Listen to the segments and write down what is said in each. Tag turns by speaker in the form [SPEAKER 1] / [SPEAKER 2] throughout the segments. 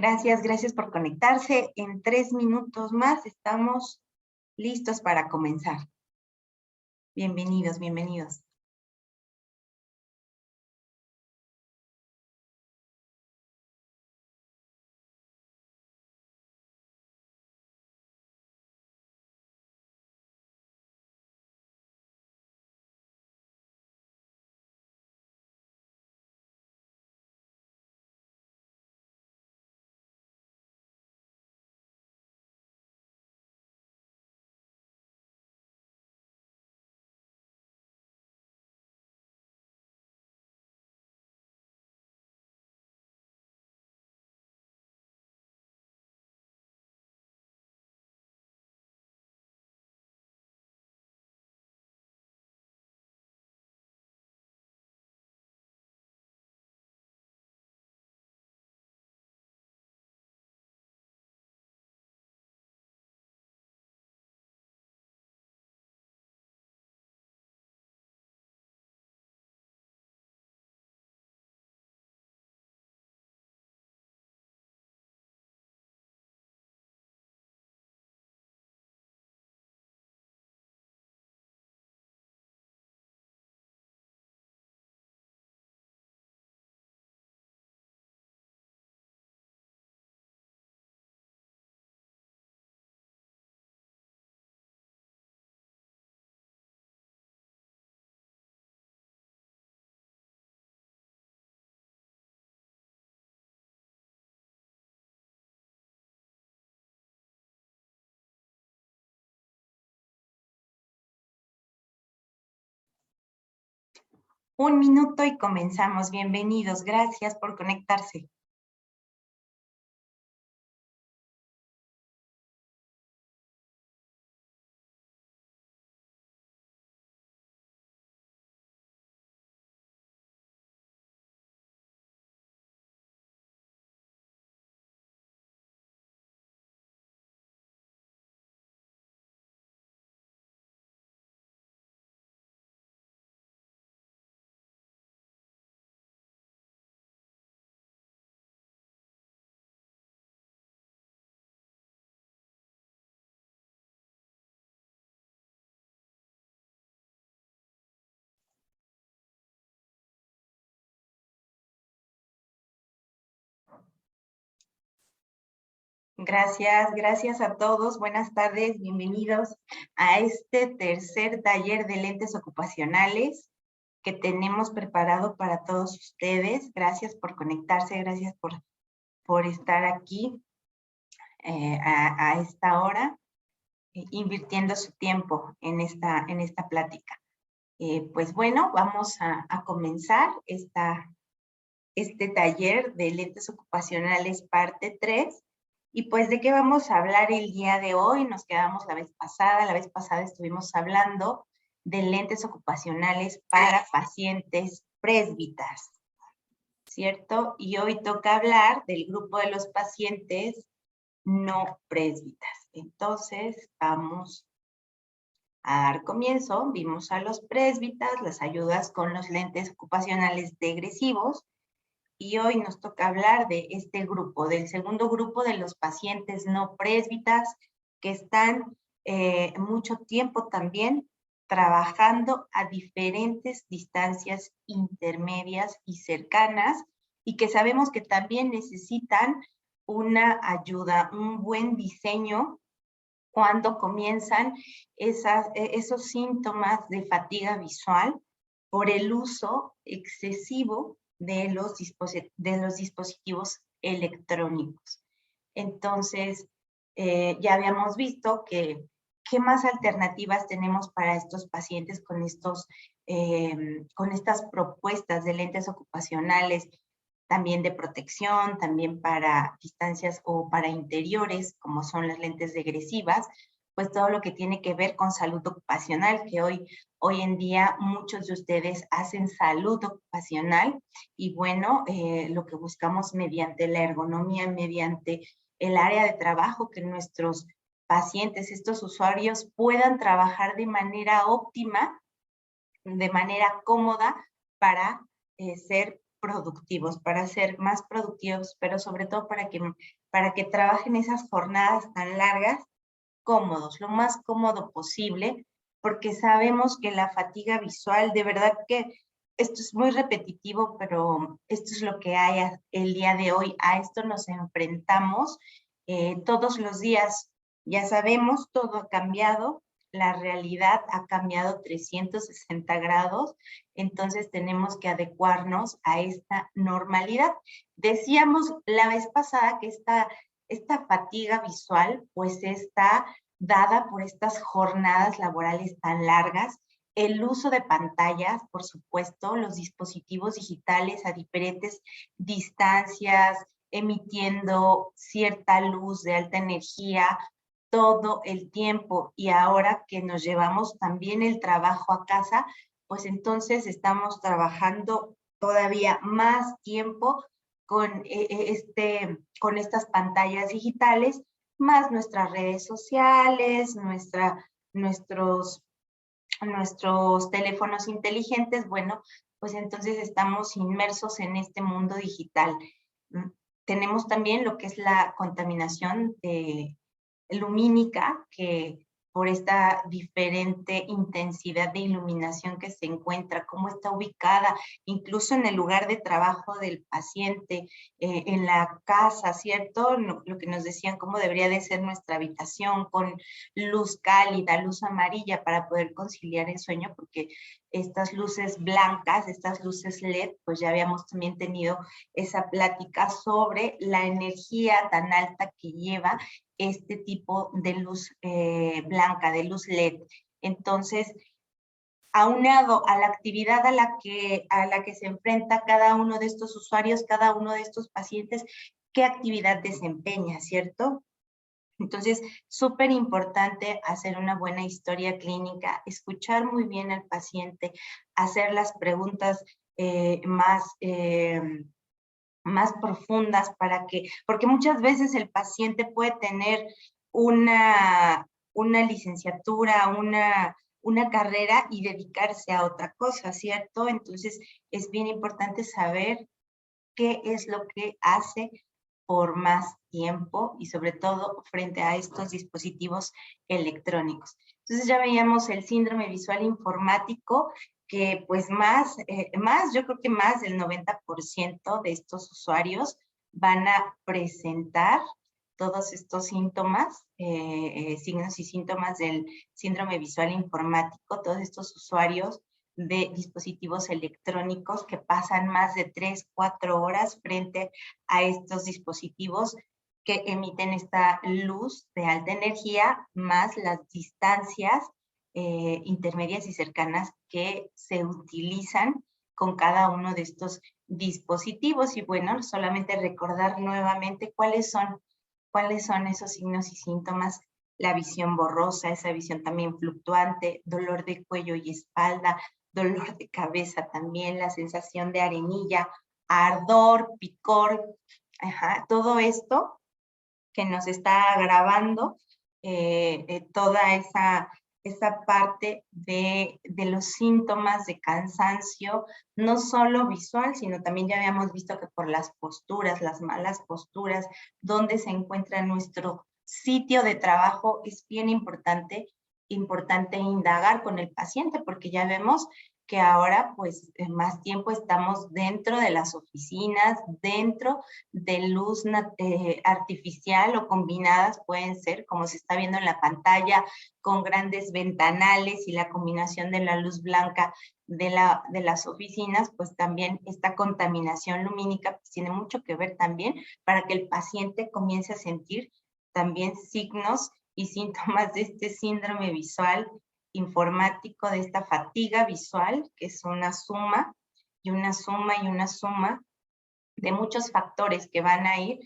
[SPEAKER 1] Gracias por conectarse. En 3 minutos más estamos listos para comenzar. Bienvenidos. Un minuto y comenzamos. Bienvenidos. Gracias por conectarse. Gracias a todos. Buenas tardes, bienvenidos a este tercer taller de lentes ocupacionales que tenemos preparado para todos ustedes. Gracias por conectarse, gracias por estar aquí a esta hora, invirtiendo su tiempo en esta plática. Pues bueno, vamos a comenzar este taller de lentes ocupacionales parte 3. Y pues, ¿de qué vamos a hablar el día de hoy? Nos quedamos la vez pasada estuvimos hablando de lentes ocupacionales para pacientes présbitas, ¿cierto? Y hoy toca hablar del grupo de los pacientes no présbitas. Entonces, vamos a dar comienzo. Vimos a los présbitas, las ayudas con los lentes ocupacionales degresivos, y hoy nos toca hablar de este grupo, del segundo grupo de los pacientes no présbitas que están mucho tiempo también trabajando a diferentes distancias intermedias y cercanas, y que sabemos que también necesitan una ayuda, un buen diseño cuando comienzan esos síntomas de fatiga visual por el uso excesivo de los dispositivos electrónicos. Entonces, ya habíamos visto que qué más alternativas tenemos para estos pacientes con estas propuestas de lentes ocupacionales, también de protección, también para distancias o para interiores, como son las lentes degresivas, pues todo lo que tiene que ver con salud ocupacional, que hoy en día muchos de ustedes hacen salud ocupacional, y bueno, lo que buscamos mediante la ergonomía, mediante el área de trabajo, que nuestros pacientes, estos usuarios, puedan trabajar de manera óptima, de manera cómoda, para ser productivos, para ser más productivos, pero sobre todo para que trabajen esas jornadas tan largas cómodos, lo más cómodo posible, porque sabemos que la fatiga visual, de verdad que esto es muy repetitivo, pero esto es lo que hay el día de hoy, a esto nos enfrentamos todos los días. Ya sabemos, todo ha cambiado, la realidad ha cambiado 360 grados, entonces tenemos que adecuarnos a esta normalidad. Decíamos la vez pasada que esta fatiga visual pues está dada por estas jornadas laborales tan largas, el uso de pantallas, por supuesto, los dispositivos digitales a diferentes distancias, emitiendo cierta luz de alta energía todo el tiempo, y ahora que nos llevamos también el trabajo a casa, pues entonces estamos trabajando todavía más tiempo con estas pantallas digitales, más nuestras redes sociales, nuestros teléfonos inteligentes. Bueno, pues entonces estamos inmersos en este mundo digital. Tenemos también lo que es la contaminación lumínica, que por esta diferente intensidad de iluminación que se encuentra, cómo está ubicada, incluso en el lugar de trabajo del paciente, en la casa, ¿cierto? Lo que nos decían, cómo debería de ser nuestra habitación, con luz cálida, luz amarilla, para poder conciliar el sueño, porque estas luces blancas, estas luces LED, pues ya habíamos también tenido esa plática sobre la energía tan alta que lleva este tipo de luz blanca, de luz LED. Entonces, aunado a la actividad a la que se enfrenta cada uno de estos usuarios, cada uno de estos pacientes, ¿qué actividad desempeña, cierto? Entonces, súper importante hacer una buena historia clínica, escuchar muy bien al paciente, hacer las preguntas más profundas porque muchas veces el paciente puede tener una licenciatura, una carrera y dedicarse a otra cosa, ¿cierto? Entonces es bien importante saber qué es lo que hace por más tiempo y sobre todo frente a estos dispositivos electrónicos. Entonces ya veíamos el síndrome visual informático, que pues yo creo que más del 90% de estos usuarios van a presentar todos estos síntomas, signos y síntomas del síndrome visual informático, todos estos usuarios de dispositivos electrónicos que pasan más de 3, 4 horas frente a estos dispositivos que emiten esta luz de alta energía, más las distancias intermedias y cercanas que se utilizan con cada uno de estos dispositivos. Y bueno, solamente recordar nuevamente cuáles son esos signos y síntomas: la visión borrosa, esa visión también fluctuante, dolor de cuello y espalda, dolor de cabeza también, la sensación de arenilla, ardor, picor, todo esto que nos está agravando toda esa parte de los síntomas de cansancio, no solo visual, sino también ya habíamos visto que por las posturas, las malas posturas, donde se encuentra nuestro sitio de trabajo, es bien importante indagar con el paciente, porque ya vemos que ahora pues más tiempo estamos dentro de las oficinas, dentro de luz artificial o combinadas, pueden ser, como se está viendo en la pantalla, con grandes ventanales y la combinación de la luz blanca de las oficinas, pues también esta contaminación lumínica pues tiene mucho que ver también para que el paciente comience a sentir también signos y síntomas de este síndrome visual informático, de esta fatiga visual, que es una suma y una suma y una suma de muchos factores que van a ir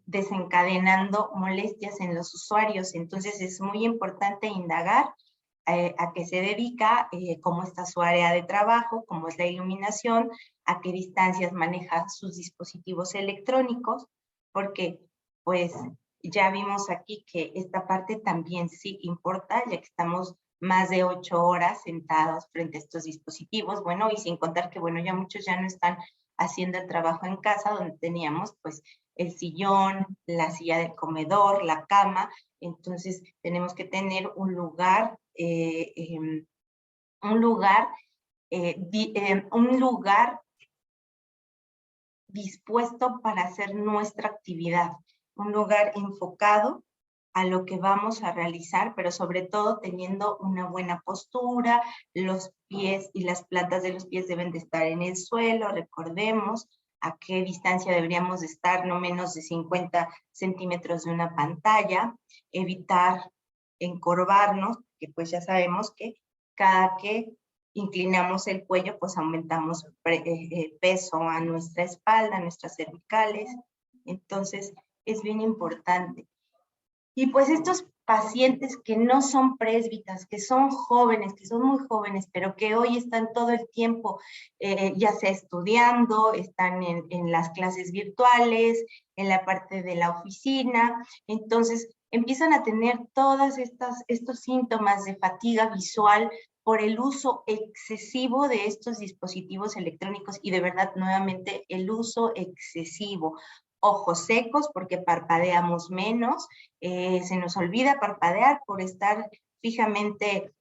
[SPEAKER 1] desencadenando molestias en los usuarios. Entonces es muy importante indagar a qué se dedica, cómo está su área de trabajo, cómo es la iluminación, a qué distancias maneja sus dispositivos electrónicos, porque pues ya vimos aquí que esta parte también sí importa, ya que estamos más de 8 horas sentados frente a estos dispositivos. Bueno, y sin contar que, bueno, ya muchos ya no están haciendo el trabajo en casa, donde teníamos pues el sillón, la silla del comedor, la cama. Entonces tenemos que tener un lugar, un lugar dispuesto para hacer nuestra actividad, un lugar enfocado a lo que vamos a realizar, pero sobre todo teniendo una buena postura, los pies y las plantas de los pies deben de estar en el suelo, recordemos a qué distancia deberíamos estar, no menos de 50 centímetros de una pantalla, evitar encorvarnos, que pues ya sabemos que cada que inclinamos el cuello, pues aumentamos peso a nuestra espalda, a nuestras cervicales. Entonces, es bien importante. Y pues estos pacientes que no son presbitas, que son jóvenes, que son muy jóvenes, pero que hoy están todo el tiempo, ya sea estudiando, están en las clases virtuales, en la parte de la oficina, entonces empiezan a tener todos estos síntomas de fatiga visual por el uso excesivo de estos dispositivos electrónicos y de verdad, nuevamente, el uso excesivo. Ojos secos porque parpadeamos menos, se nos olvida parpadear por estar fijamente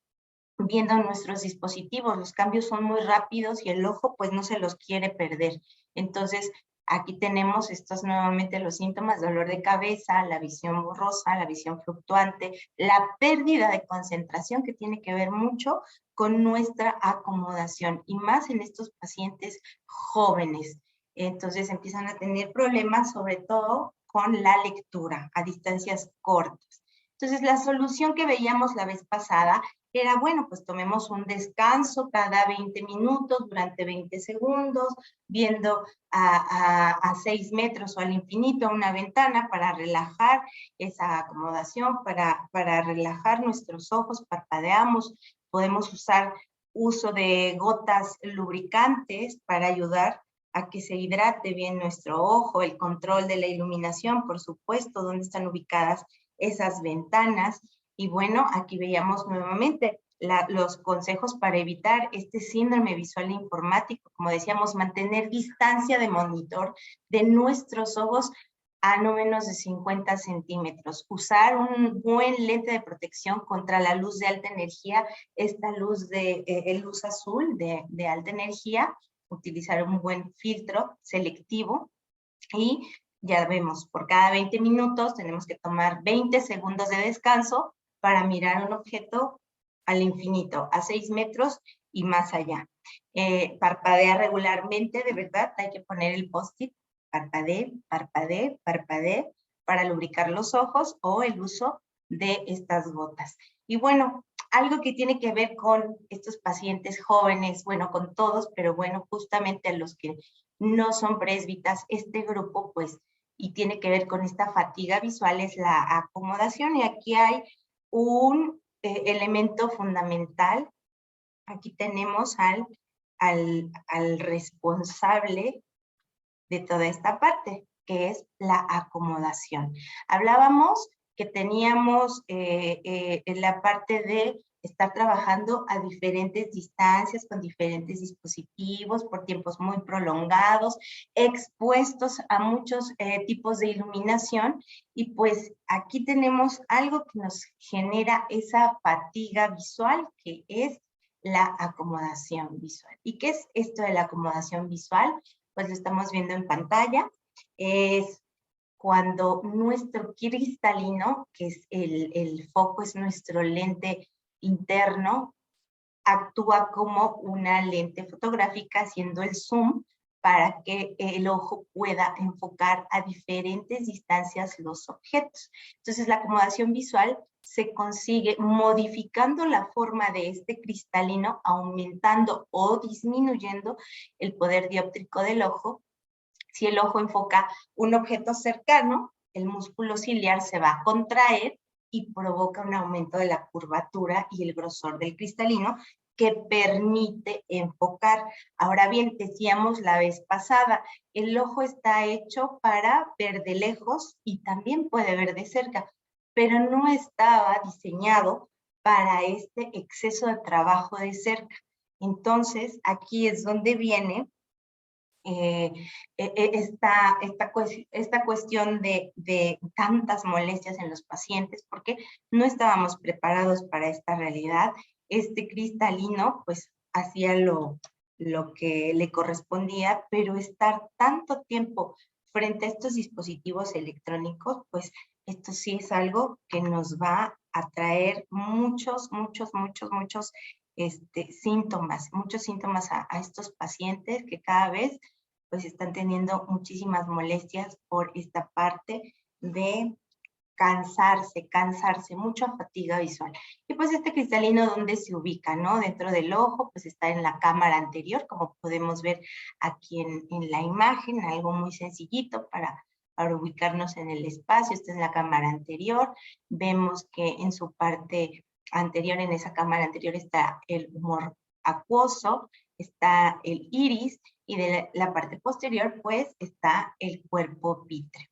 [SPEAKER 1] viendo nuestros dispositivos. Los cambios son muy rápidos y el ojo pues no se los quiere perder. Entonces, aquí tenemos estos nuevamente los síntomas: dolor de cabeza, la visión borrosa, la visión fluctuante, la pérdida de concentración, que tiene que ver mucho con nuestra acomodación y más en estos pacientes jóvenes. Entonces empiezan a tener problemas sobre todo con la lectura a distancias cortas. Entonces la solución que veíamos la vez pasada era, bueno, pues tomemos un descanso cada 20 minutos durante 20 segundos, viendo a 6 metros o al infinito una ventana para relajar esa acomodación, para relajar nuestros ojos, parpadeamos, podemos usar uso de gotas lubricantes para ayudar a que se hidrate bien nuestro ojo, el control de la iluminación, por supuesto, dónde están ubicadas esas ventanas. Y bueno, aquí veíamos nuevamente los consejos para evitar este síndrome visual informático. Como decíamos, mantener distancia de monitor de nuestros ojos a no menos de 50 centímetros. Usar un buen lente de protección contra la luz de alta energía, esta luz luz azul de alta energía, utilizar un buen filtro selectivo y ya vemos, por cada 20 minutos tenemos que tomar 20 segundos de descanso para mirar un objeto al infinito, a 6 metros y más allá. Parpadea regularmente, de verdad, hay que poner el post-it, parpadee, parpadee, parpadee, para lubricar los ojos o el uso de estas gotas. Y bueno, algo que tiene que ver con estos pacientes jóvenes, bueno, con todos, pero bueno, justamente a los que no son presbitas, este grupo, pues, y tiene que ver con esta fatiga visual, es la acomodación. Y aquí hay un elemento fundamental. Aquí tenemos al responsable de toda esta parte, que es la acomodación. Hablábamos que teníamos la parte de estar trabajando a diferentes distancias, con diferentes dispositivos, por tiempos muy prolongados, expuestos a muchos tipos de iluminación, y pues aquí tenemos algo que nos genera esa fatiga visual, que es la acomodación visual. ¿Y qué es esto de la acomodación visual? Pues lo estamos viendo en pantalla. Es cuando nuestro cristalino, que es el foco, es nuestro lente interno, actúa como una lente fotográfica haciendo el zoom para que el ojo pueda enfocar a diferentes distancias los objetos. Entonces la acomodación visual se consigue modificando la forma de este cristalino, aumentando o disminuyendo el poder dióptrico del ojo. Si el ojo enfoca un objeto cercano, el músculo ciliar se va a contraer y provoca un aumento de la curvatura y el grosor del cristalino que permite enfocar. Ahora bien, decíamos la vez pasada, el ojo está hecho para ver de lejos y también puede ver de cerca, pero no estaba diseñado para este exceso de trabajo de cerca. Entonces, aquí es donde viene esta cuestión de tantas molestias en los pacientes, porque no estábamos preparados para esta realidad. Este cristalino, pues, hacía lo que le correspondía, pero estar tanto tiempo frente a estos dispositivos electrónicos, pues, esto sí es algo que nos va a traer muchos muchos síntomas a estos pacientes que cada vez pues están teniendo muchísimas molestias por esta parte de cansarse, mucha fatiga visual. Y pues este cristalino, ¿dónde se ubica? ¿No? Dentro del ojo, pues está en la cámara anterior, como podemos ver aquí en la imagen, algo muy sencillito para ubicarnos en el espacio. Esta es la cámara anterior. Vemos que en su parte anterior, en esa cámara anterior, está el humor acuoso, está el iris, y de la parte posterior, pues, está el cuerpo vítreo.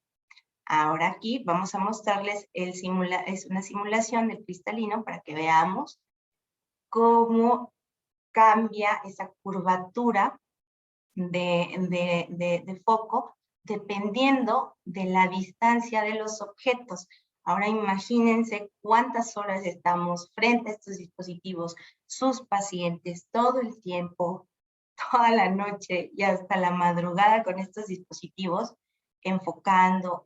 [SPEAKER 1] Ahora aquí vamos a mostrarles es una simulación del cristalino para que veamos cómo cambia esa curvatura de foco dependiendo de la distancia de los objetos. Ahora imagínense cuántas horas estamos frente a estos dispositivos, sus pacientes, todo el tiempo, toda la noche y hasta la madrugada con estos dispositivos, enfocando,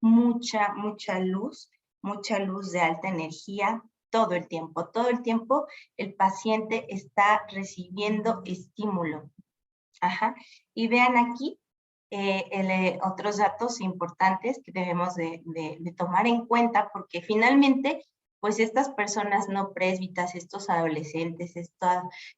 [SPEAKER 1] mucha luz de alta energía, todo el tiempo el paciente está recibiendo estímulo. Ajá. Y vean aquí otros datos importantes que debemos de tomar en cuenta, porque finalmente, pues estas personas no présbitas, estos adolescentes,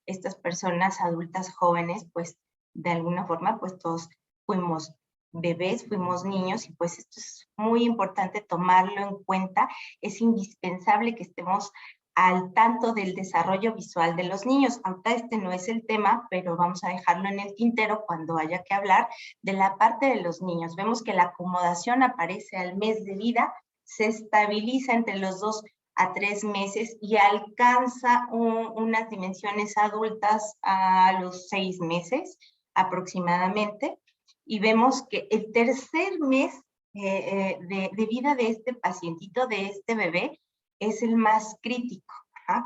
[SPEAKER 1] estas personas adultas jóvenes, pues de alguna forma, pues todos fuimos bebés, fuimos niños, y pues esto es muy importante tomarlo en cuenta. Es indispensable que estemos al tanto del desarrollo visual de los niños. Ahorita este no es el tema, pero vamos a dejarlo en el tintero cuando haya que hablar de la parte de los niños. Vemos que la acomodación aparece al mes de vida, se estabiliza entre los 2 a 3 meses y alcanza unas dimensiones adultas a los 6 meses aproximadamente. Y vemos que el tercer mes de vida de este pacientito, de este bebé, es el más crítico,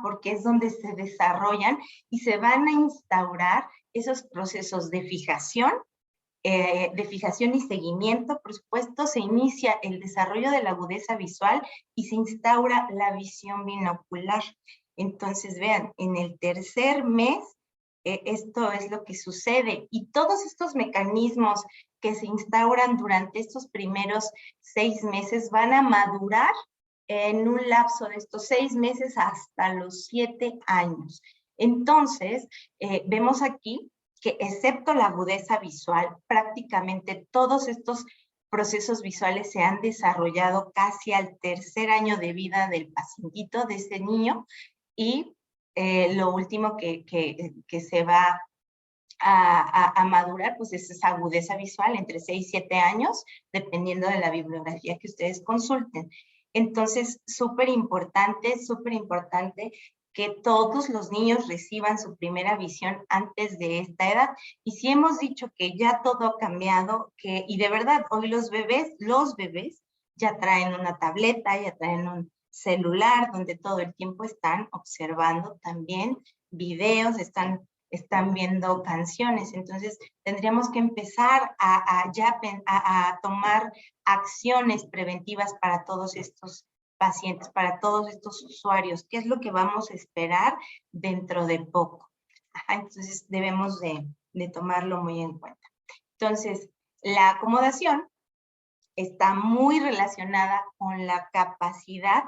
[SPEAKER 1] porque es donde se desarrollan y se van a instaurar esos procesos de fijación y seguimiento. Por supuesto, se inicia el desarrollo de la agudeza visual y se instaura la visión binocular. Entonces, vean, en el tercer mes, esto es lo que sucede, y todos estos mecanismos que se instauran durante estos primeros 6 meses van a madurar en un lapso de estos 6 meses hasta los 7 años. Entonces, vemos aquí que excepto la agudeza visual, prácticamente todos estos procesos visuales se han desarrollado casi al tercer año de vida del pacientito, de ese niño, y lo último que se va a madurar, pues es esa agudeza visual entre 6 y 7 años, dependiendo de la bibliografía que ustedes consulten. Entonces, súper importante que todos los niños reciban su primera visión antes de esta edad. Y si hemos dicho que ya todo ha cambiado, y de verdad, hoy los bebés ya traen una tableta, ya traen un celular, donde todo el tiempo están observando también videos, están viendo canciones. Entonces, tendríamos que empezar a tomar acciones preventivas para todos estos pacientes, para todos estos usuarios. ¿Qué es lo que vamos a esperar dentro de poco? Entonces, debemos de tomarlo muy en cuenta. Entonces, la acomodación está muy relacionada con la capacidad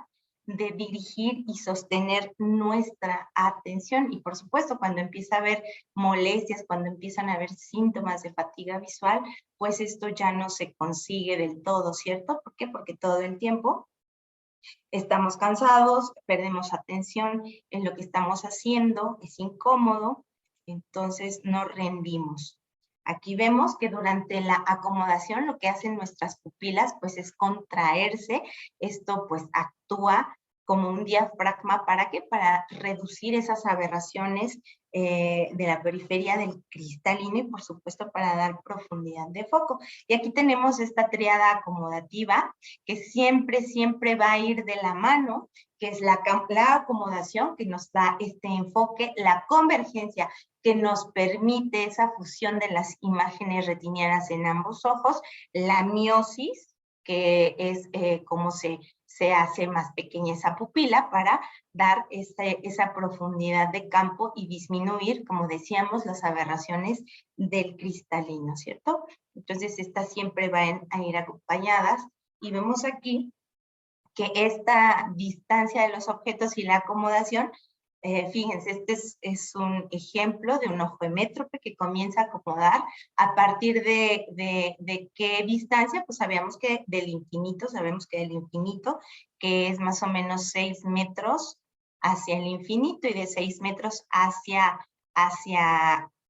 [SPEAKER 1] de dirigir y sostener nuestra atención. Y por supuesto, cuando empieza a haber molestias, cuando empiezan a haber síntomas de fatiga visual, pues esto ya no se consigue del todo, ¿cierto? ¿Por qué? Porque todo el tiempo estamos cansados, perdemos atención en lo que estamos haciendo, es incómodo, entonces no rendimos. Aquí vemos que durante la acomodación lo que hacen nuestras pupilas pues es contraerse. Esto pues actúa como un diafragma. ¿Para qué? Para reducir esas aberraciones de la periferia del cristalino y por supuesto para dar profundidad de foco. Y aquí tenemos esta tríada acomodativa que siempre va a ir de la mano, que es la acomodación que nos da este enfoque, la convergencia que nos permite esa fusión de las imágenes retinianas en ambos ojos, la miosis, que es como se hace más pequeña esa pupila para dar esa profundidad de campo y disminuir, como decíamos, las aberraciones del cristalino, ¿cierto? Entonces, estas siempre van a ir acompañadas y vemos aquí que esta distancia de los objetos y la acomodación, fíjense, este es un ejemplo de un ojo hemétrope que comienza a acomodar a partir de qué distancia, pues sabemos que del infinito, que es más o menos 6 metros hacia el infinito y de 6 metros hacia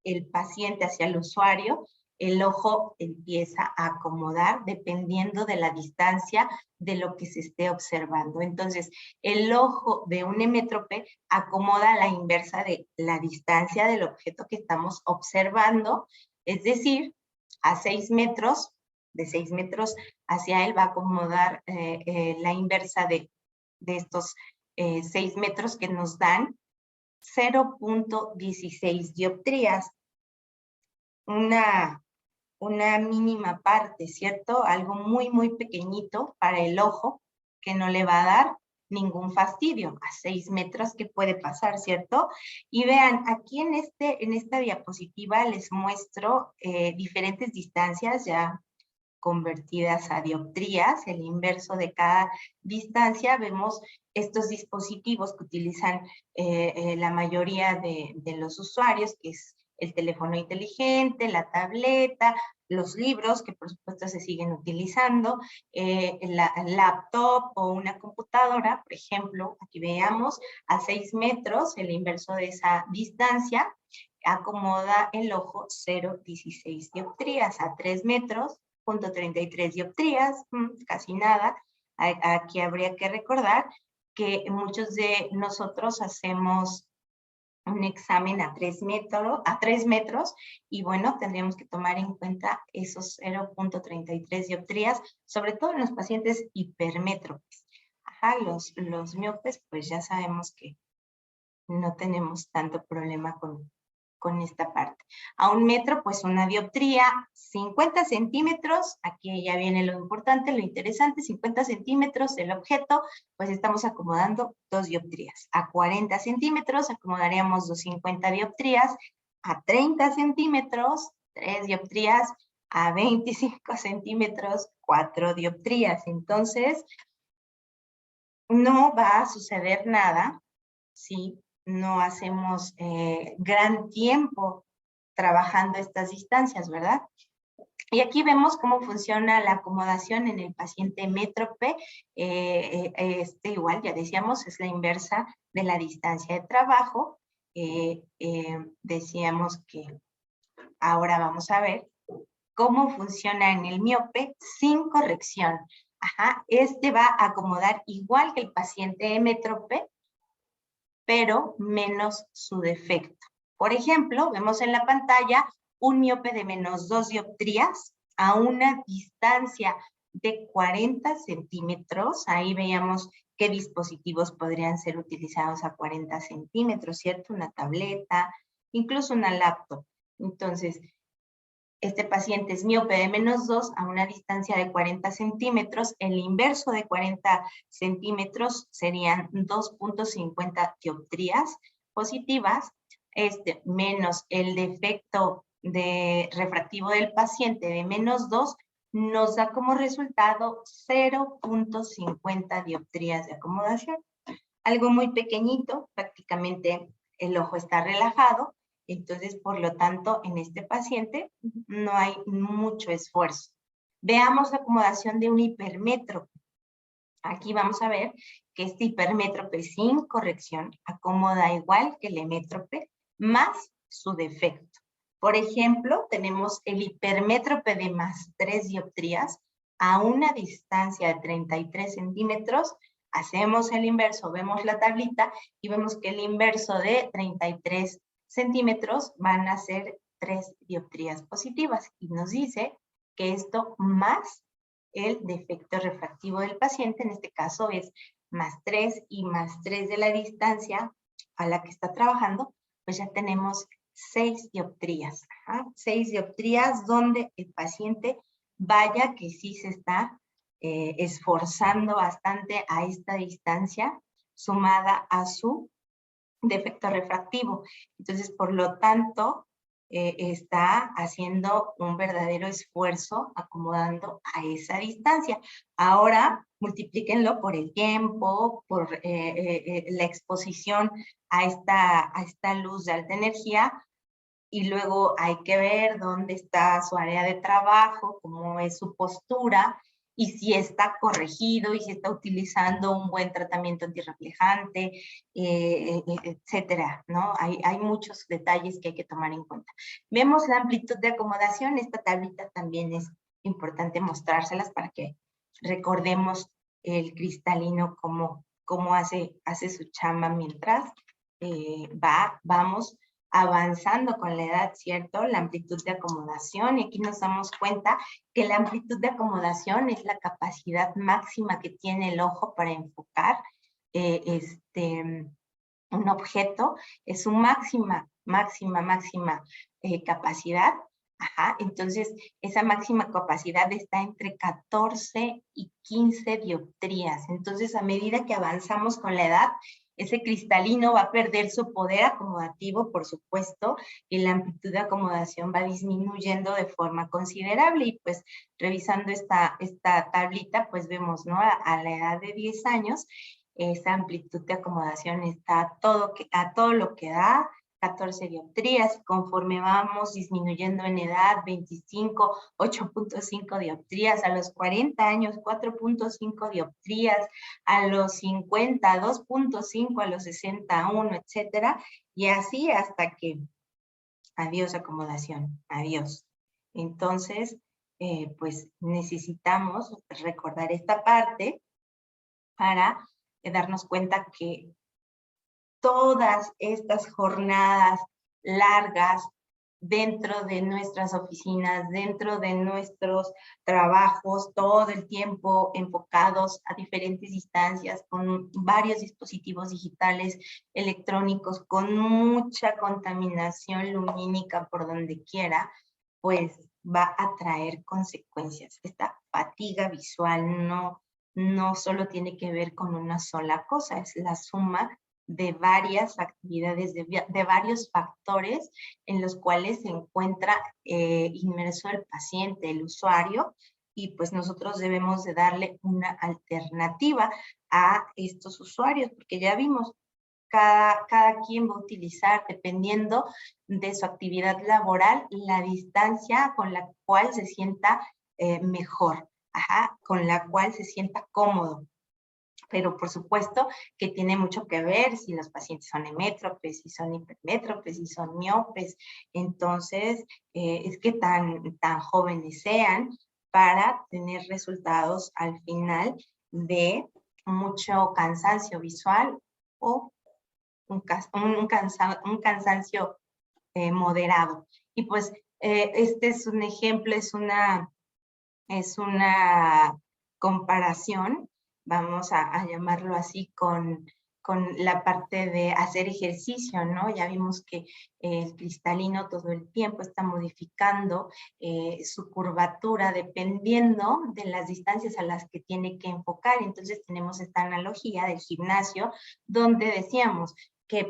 [SPEAKER 1] el paciente, hacia el usuario, el ojo empieza a acomodar dependiendo de la distancia de lo que se esté observando. Entonces, el ojo de un hemétrope acomoda a la inversa de la distancia del objeto que estamos observando, es decir, a 6 metros, de 6 metros hacia él va a acomodar la inversa de estos 6 metros que nos dan 0.16 dioptrías. Una mínima parte, ¿cierto? Algo muy pequeñito para el ojo que no le va a dar ningún fastidio. A 6 metros, ¿qué puede pasar, cierto? Y vean, aquí en esta diapositiva les muestro diferentes distancias ya convertidas a dioptrías, el inverso de cada distancia. Vemos estos dispositivos que utilizan la mayoría de los usuarios, que es el teléfono inteligente, la tableta, los libros, que por supuesto se siguen utilizando, la laptop o una computadora, por ejemplo, aquí veamos, a 6 metros, el inverso de esa distancia, acomoda el ojo 0.16 dioptrías, a 3 metros, 0.33 dioptrías, casi nada. Aquí habría que recordar que muchos de nosotros hacemos un examen a 3 metros y bueno, tendríamos que tomar en cuenta esos 0.33 dioptrías, sobre todo en los pacientes hipermétropes. Ajá, los miopes, pues ya sabemos que no tenemos tanto problema con esta parte. A 1 metro, pues una dioptría, 50 centímetros, aquí ya viene lo importante, lo interesante, 50 centímetros el objeto, pues estamos acomodando 2 dioptrías. A 40 centímetros acomodaríamos 250 dioptrías, a 30 centímetros, 3 dioptrías, a 25 centímetros, 4 dioptrías. Entonces, no va a suceder nada, ¿sí? No hacemos gran tiempo trabajando estas distancias, ¿verdad? Y aquí vemos cómo funciona la acomodación en el paciente hémétrope. Igual, ya decíamos, es la inversa de la distancia de trabajo. Decíamos que ahora vamos a ver cómo funciona en el miope sin corrección. Ajá, va a acomodar igual que el paciente hémétrope, pero menos su defecto. Por ejemplo, vemos en la pantalla un miope de menos 2 dioptrías a una distancia de 40 centímetros. Ahí veíamos qué dispositivos podrían ser utilizados a 40 centímetros, ¿cierto? Una tableta, incluso una laptop. Entonces, este paciente es miope de menos 2 a una distancia de 40 centímetros. El inverso de 40 centímetros serían 2.50 dioptrías positivas, menos el defecto refractivo del paciente de menos 2, nos da como resultado 0.50 dioptrías de acomodación. Algo muy pequeñito, prácticamente el ojo está relajado. Entonces, por lo tanto, en este paciente no hay mucho esfuerzo. Veamos la acomodación de un hipermétrope. Aquí vamos a ver que este hipermétrope sin corrección acomoda igual que el hemétrope, más su defecto. Por ejemplo, tenemos el hipermétrope de más 3 dioptrías a una distancia de 33 centímetros, Hacemos el inverso, vemos la tablita y vemos que el inverso de 33 centímetros van a ser 3 dioptrías positivas. Y nos dice que esto más el defecto refractivo del paciente, en este caso es más 3 y más 3 de la distancia a la que está trabajando, pues ya tenemos 6 dioptrías. 6 dioptrías donde el paciente vaya que sí se está esforzando bastante a esta distancia sumada a su defecto refractivo. Entonces, por lo tanto, está haciendo un verdadero esfuerzo acomodando a esa distancia. Ahora, multiplíquenlo por el tiempo, por la exposición a esta luz de alta energía, y luego hay que ver dónde está su área de trabajo, cómo es su postura, y si está corregido, y si está utilizando un buen tratamiento antirreflejante, etcétera, ¿no? Hay muchos detalles que hay que tomar en cuenta. Vemos la amplitud de acomodación. Esta tablita también es importante mostrárselas para que recordemos el cristalino cómo hace su chamba mientras vamos avanzando con la edad, ¿cierto? La amplitud de acomodación, y aquí nos damos cuenta que la amplitud de acomodación es la capacidad máxima que tiene el ojo para enfocar un objeto, es su máxima capacidad. Entonces esa máxima capacidad está entre 14 y 15 dioptrías. Entonces, a medida que avanzamos con la edad, ese cristalino va a perder su poder acomodativo, por supuesto, y la amplitud de acomodación va disminuyendo de forma considerable. Y pues, revisando esta tablita, pues vemos, ¿no? A la edad de 10 años, esa amplitud de acomodación está a todo lo que da, 14 dioptrías. Conforme vamos disminuyendo en edad, 25, 8.5 dioptrías, a los 40 años, 4.5 dioptrías, a los 50, 2.5, a los 61, etcétera, y así hasta que, adiós acomodación, adiós. Entonces, pues necesitamos recordar esta parte para darnos cuenta que todas estas jornadas largas dentro de nuestras oficinas, dentro de nuestros trabajos, todo el tiempo enfocados a diferentes distancias, con varios dispositivos digitales, electrónicos, con mucha contaminación lumínica por donde quiera, pues va a traer consecuencias. Esta fatiga visual no solo tiene que ver con una sola cosa, es la suma de varias actividades, de varios factores en los cuales se encuentra inmerso el paciente, el usuario, y pues nosotros debemos de darle una alternativa a estos usuarios, porque ya vimos, cada quien va a utilizar, dependiendo de su actividad laboral, la distancia con la cual se sienta mejor, con la cual se sienta cómodo. Pero por supuesto que tiene mucho que ver si los pacientes son hemétropes, si son hipermétropes, si son miopes. Entonces, es que tan jóvenes sean para tener resultados al final de mucho cansancio visual o un cansancio moderado. Y pues este es un ejemplo, es una comparación, vamos a llamarlo así, con la parte de hacer ejercicio, ¿no? Ya vimos que el cristalino todo el tiempo está modificando su curvatura dependiendo de las distancias a las que tiene que enfocar. Entonces tenemos esta analogía del gimnasio donde decíamos que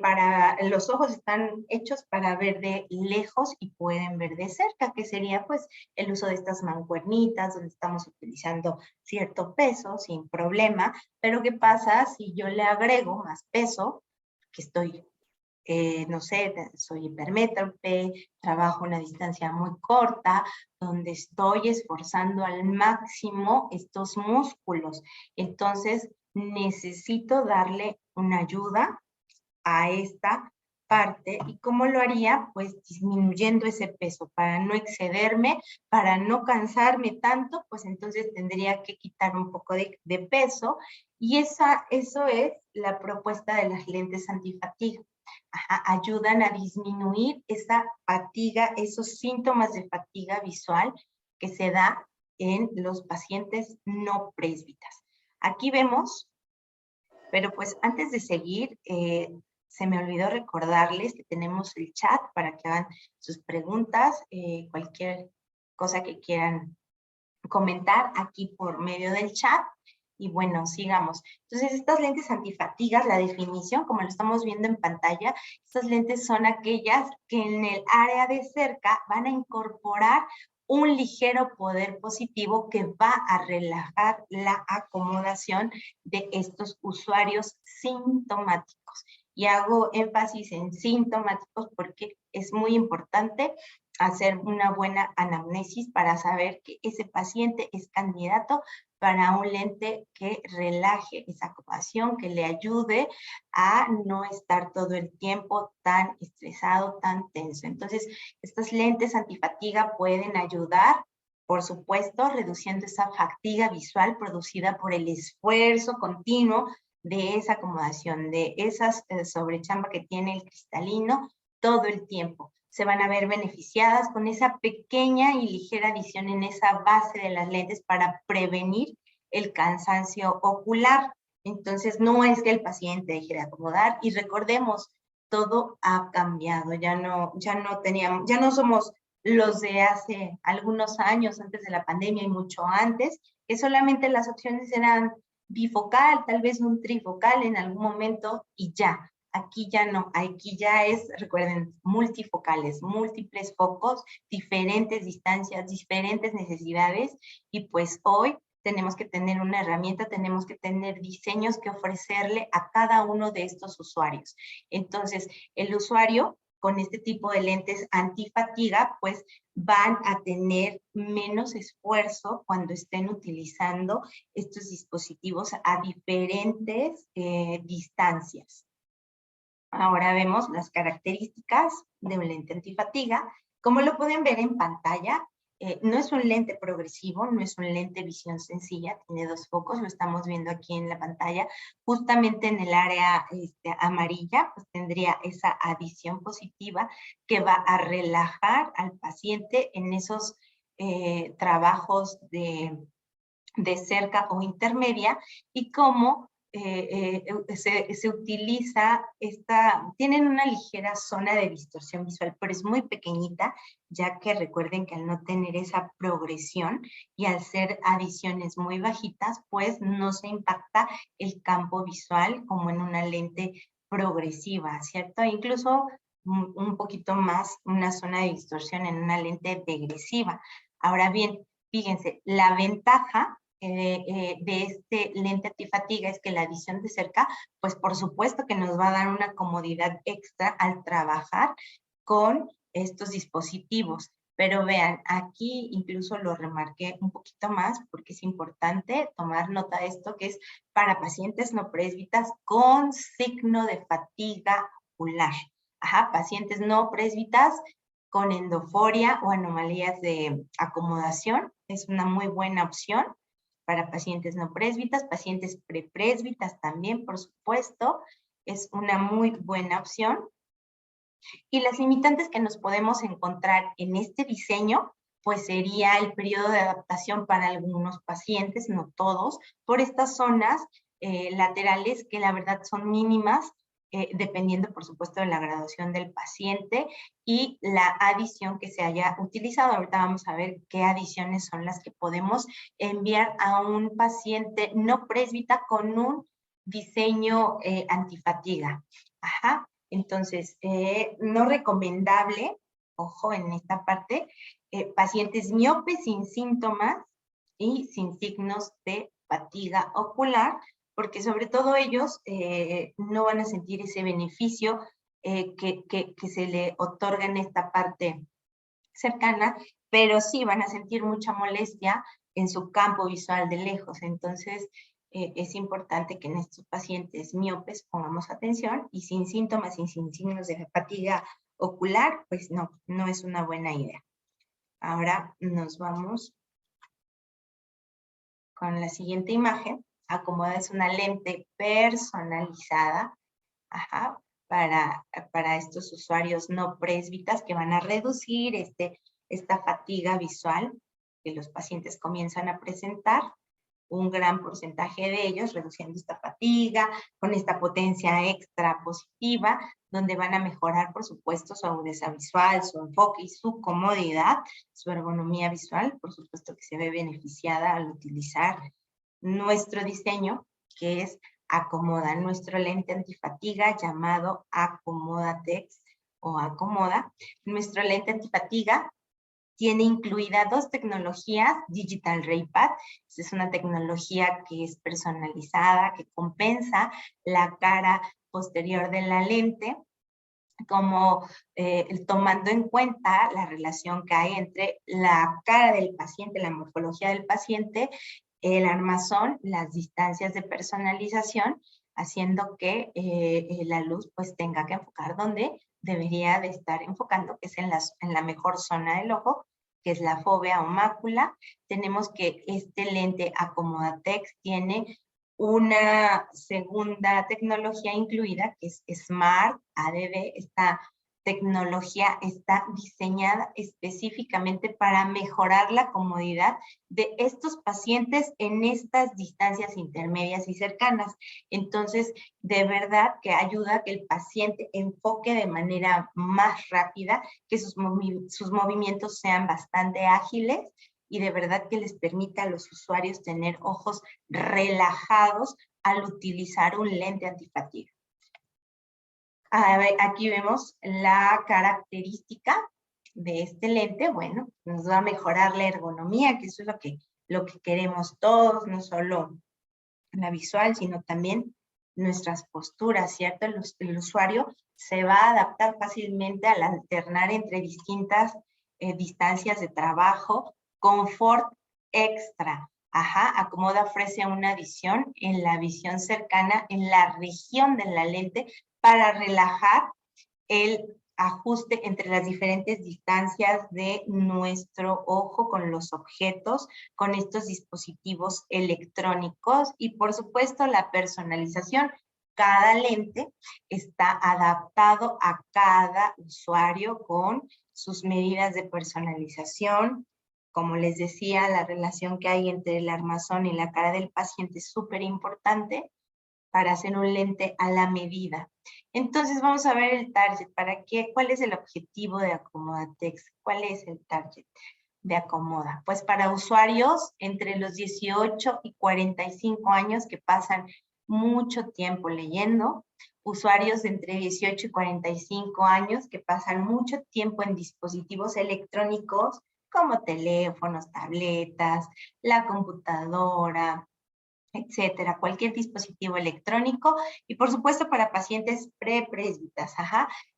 [SPEAKER 1] los ojos están hechos para ver de lejos y pueden ver de cerca, que sería pues el uso de estas mancuernitas donde estamos utilizando cierto peso sin problema. Pero ¿qué pasa si yo le agrego más peso? Que estoy, no sé, soy hipermétrope, trabajo una distancia muy corta, donde estoy esforzando al máximo estos músculos. Entonces necesito darle una ayuda a esta parte. ¿Y cómo lo haría? Pues disminuyendo ese peso para no excederme, para no cansarme tanto, pues entonces tendría que quitar un poco de peso, y eso es la propuesta de las lentes antifatiga. Ajá, ayudan a disminuir esa fatiga, esos síntomas de fatiga visual que se da en los pacientes no présbitas. Aquí vemos, pero pues antes de seguir, se me olvidó recordarles que tenemos el chat para que hagan sus preguntas, cualquier cosa que quieran comentar aquí por medio del chat. Y bueno, sigamos. Entonces, estas lentes antifatigas, la definición, como lo estamos viendo en pantalla, estas lentes son aquellas que en el área de cerca van a incorporar un ligero poder positivo que va a relajar la acomodación de estos usuarios sintomáticos. Y hago énfasis en sintomáticos porque es muy importante hacer una buena anamnesis para saber que ese paciente es candidato para un lente que relaje esa acomodación, que le ayude a no estar todo el tiempo tan estresado, tan tenso. Entonces, estas lentes antifatiga pueden ayudar, por supuesto, reduciendo esa fatiga visual producida por el esfuerzo continuo de esa acomodación, de esas sobrechamba que tiene el cristalino todo el tiempo. Se van a ver beneficiadas con esa pequeña y ligera adición en esa base de las lentes para prevenir el cansancio ocular. Entonces, no es que el paciente deje de acomodar, y recordemos, todo ha cambiado, ya no somos los de hace algunos años, antes de la pandemia y mucho antes, que solamente las opciones eran bifocal, tal vez un trifocal en algún momento y ya. Aquí ya no, aquí ya es, recuerden, multifocales, múltiples focos, diferentes distancias, diferentes necesidades, y pues hoy tenemos que tener una herramienta, tenemos que tener diseños que ofrecerle a cada uno de estos usuarios. Entonces, el usuario con este tipo de lentes antifatiga, pues van a tener menos esfuerzo cuando estén utilizando estos dispositivos a diferentes distancias. Ahora vemos las características de un lente antifatiga. Como lo pueden ver en pantalla, no es un lente progresivo, no es un lente visión sencilla, tiene dos focos, lo estamos viendo aquí en la pantalla. Justamente en el área amarilla, pues tendría esa adición positiva que va a relajar al paciente en esos trabajos de cerca o intermedia, y cómo se utiliza tienen una ligera zona de distorsión visual, pero es muy pequeñita, ya que recuerden que al no tener esa progresión y al ser adiciones muy bajitas, pues no se impacta el campo visual como en una lente progresiva, ¿cierto? Incluso un poquito más una zona de distorsión en una lente degresiva. Ahora bien, fíjense, la ventaja de este lente antifatiga es que la visión de cerca, pues por supuesto que nos va a dar una comodidad extra al trabajar con estos dispositivos. Pero vean, aquí incluso lo remarqué un poquito más porque es importante tomar nota de esto, que es para pacientes no présbitas con signo de fatiga ocular. Ajá, pacientes no présbitas con endoforia o anomalías de acomodación, es una muy buena opción. Para pacientes no présbitas, pacientes preprésbitas también, por supuesto, es una muy buena opción. Y las limitantes que nos podemos encontrar en este diseño, pues sería el periodo de adaptación para algunos pacientes, no todos, por estas zonas laterales que la verdad son mínimas, dependiendo por supuesto de la graduación del paciente y la adición que se haya utilizado. Ahorita vamos a ver qué adiciones son las que podemos enviar a un paciente no présbita con un diseño antifatiga. Ajá. Entonces, no recomendable, ojo en esta parte, pacientes miopes sin síntomas y sin signos de fatiga ocular, porque sobre todo ellos no van a sentir ese beneficio que se le otorga en esta parte cercana, pero sí van a sentir mucha molestia en su campo visual de lejos. Entonces, es importante que en estos pacientes miopes pongamos atención y sin síntomas y sin signos de fatiga ocular, pues no es una buena idea. Ahora nos vamos con la siguiente imagen. Acomoda es una lente personalizada, para estos usuarios no présbitas que van a reducir esta fatiga visual que los pacientes comienzan a presentar. Un gran porcentaje de ellos reduciendo esta fatiga, con esta potencia extra positiva, donde van a mejorar, por supuesto, su agudeza visual, su enfoque y su comodidad, su ergonomía visual, por supuesto que se ve beneficiada al utilizar nuestro diseño, que es Acomoda, nuestro lente antifatiga llamado Acomodatex o Acomoda. Nuestro lente antifatiga tiene incluida dos tecnologías, Digital Ray Pad, es una tecnología que es personalizada, que compensa la cara posterior de la lente, como tomando en cuenta la relación que hay entre la cara del paciente, la morfología del paciente, el armazón, las distancias de personalización, haciendo que la luz pues tenga que enfocar donde debería de estar enfocando, que es en la mejor zona del ojo, que es la fóvea o mácula. Tenemos que este lente Acomodatex tiene una segunda tecnología incluida, que es Smart ADB. Esta tecnología está diseñada específicamente para mejorar la comodidad de estos pacientes en estas distancias intermedias y cercanas. Entonces, de verdad que ayuda a que el paciente enfoque de manera más rápida, que sus movimientos sean bastante ágiles y de verdad que les permita a los usuarios tener ojos relajados al utilizar un lente antifatiga. Aquí vemos la característica de este lente. Bueno, nos va a mejorar la ergonomía, que eso es lo que queremos todos, no solo la visual, sino también nuestras posturas, ¿cierto? El usuario se va a adaptar fácilmente al alternar entre distintas distancias de trabajo. Confort extra. Acomoda ofrece una visión en la visión cercana, en la región de la lente, para relajar el ajuste entre las diferentes distancias de nuestro ojo con los objetos, con estos dispositivos electrónicos y por supuesto la personalización. Cada lente está adaptado a cada usuario con sus medidas de personalización. Como les decía, la relación que hay entre el armazón y la cara del paciente es súper importante para hacer un lente a la medida. Entonces vamos a ver el target. ¿Cuál es el objetivo de Acomodatex? ¿Cuál es el target de Acomoda? Pues para usuarios entre los 18 y 45 años que pasan mucho tiempo leyendo, usuarios de entre 18 y 45 años que pasan mucho tiempo en dispositivos electrónicos como teléfonos, tabletas, la computadora, etcétera, cualquier dispositivo electrónico, y por supuesto para pacientes prepresbitas,